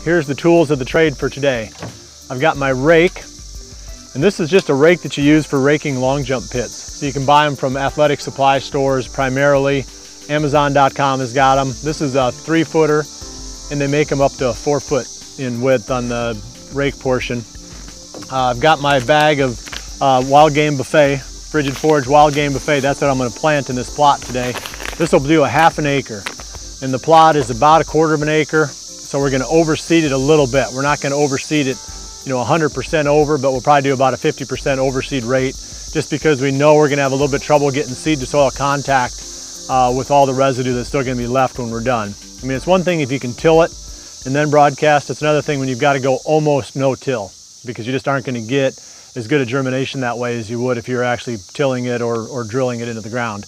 here's the tools of the trade for today. I've got my rake, and this is just a rake that you use for raking long jump pits. So you can buy them from athletic supply stores primarily. Amazon.com has got them. This is a 3-footer, and they make them up to 4 foot in width on the rake portion. I've got my bag of wild game buffet, Frigid Forage wild game buffet. That's what I'm going to plant in this plot today. This will do a 1/2 acre, and the plot is about 1/4 acre. So we're going to overseed it a little bit. We're not going to overseed it, 100% over, but we'll probably do about a 50% overseed rate, just because we know we're going to have a little bit of trouble getting seed to soil contact with all the residue that's still going to be left when we're done. I mean, it's one thing if you can till it and then broadcast. It's another thing when you've got to go almost no till, because you just aren't going to get as good a germination that way as you would if you were actually tilling it or drilling it into the ground.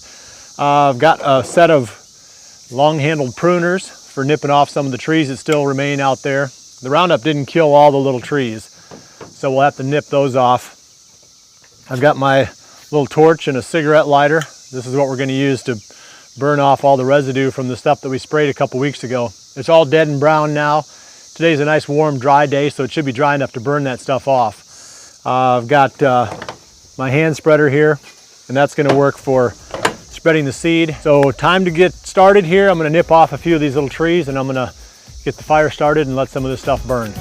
I've got a set of long-handled pruners for nipping off some of the trees that still remain out there. The Roundup didn't kill all the little trees, so we'll have to nip those off. I've got my little torch and a cigarette lighter. This is what we're going to use to burn off all the residue from the stuff that we sprayed a couple weeks ago. It's all dead and brown now. Today's a nice warm dry day, so it should be dry enough to burn that stuff off. I've got my hand spreader here, and that's going to work for spreading the seed. So time to get started here. I'm going to nip off a few of these little trees, and I'm going to get the fire started and let some of this stuff burn.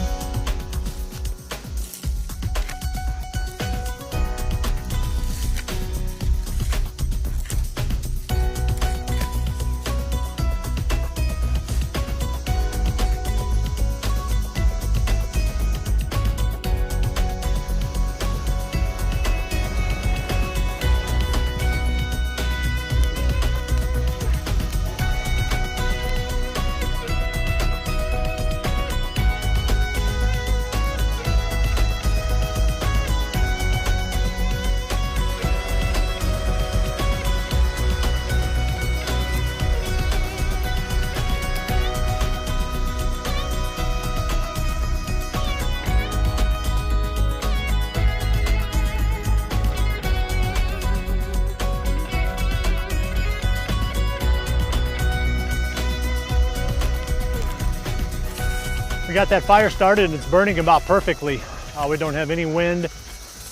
We got that fire started and it's burning about perfectly. We don't have any wind,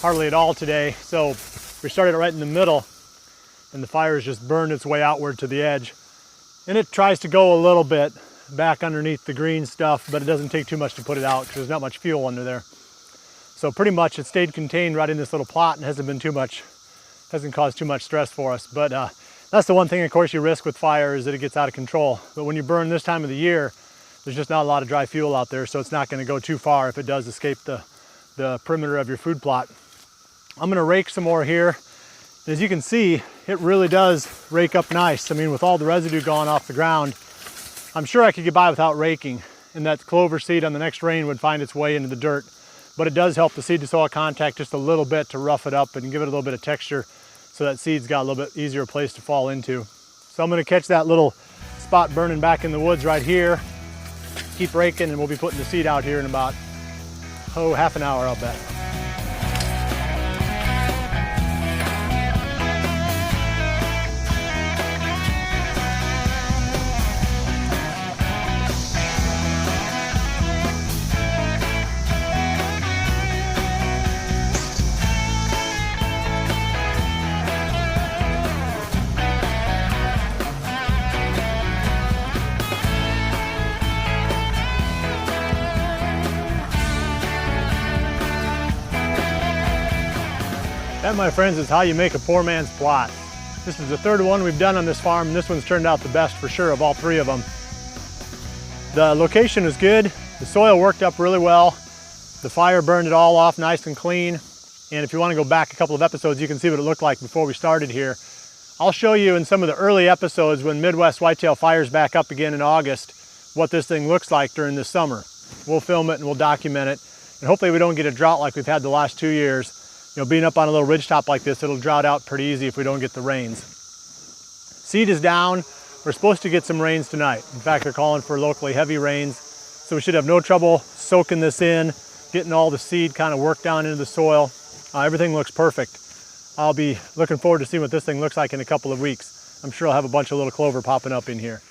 hardly at all today. So we started it right in the middle, and the fire has just burned its way outward to the edge. And it tries to go a little bit back underneath the green stuff, but it doesn't take too much to put it out because there's not much fuel under there. So pretty much it stayed contained right in this little plot and hasn't caused too much stress for us. But that's the one thing, of course, you risk with fire is that it gets out of control. But when you burn this time of the year, there's just not a lot of dry fuel out there, so it's not going to go too far if it does escape the perimeter of your food plot. I'm going to rake some more here. As you can see, it really does rake up nice. I mean, with all the residue gone off the ground, I'm sure I could get by without raking, and that clover seed on the next rain would find its way into the dirt. But it does help the seed to soil contact just a little bit to rough it up and give it a little bit of texture, so that seed's got a little bit easier place to fall into. So I'm going to catch that little spot burning back in the woods right here. Keep raking, and we'll be putting the seed out here in about, half an hour, I'll bet. That, my friends, is how you make a poor man's plot. This is the third one we've done on this farm, and this one's turned out the best for sure of all 3 of them. The location was good, the soil worked up really well, the fire burned it all off nice and clean, and if you want to go back a couple of episodes, you can see what it looked like before we started here. I'll show you in some of the early episodes when Midwest whitetail fire's back up again in August what this thing looks like during the summer. We'll film it and we'll document it, and hopefully we don't get a drought like we've had the last 2 years. Being up on a little ridge top like this, it'll drought out pretty easy if we don't get the rains. Seed is down. We're supposed to get some rains tonight. In fact, they're calling for locally heavy rains, so we should have no trouble soaking this in, getting all the seed kind of worked down into the soil. Everything looks perfect. I'll be looking forward to seeing what this thing looks like in a couple of weeks. I'm sure I'll have a bunch of little clover popping up in here.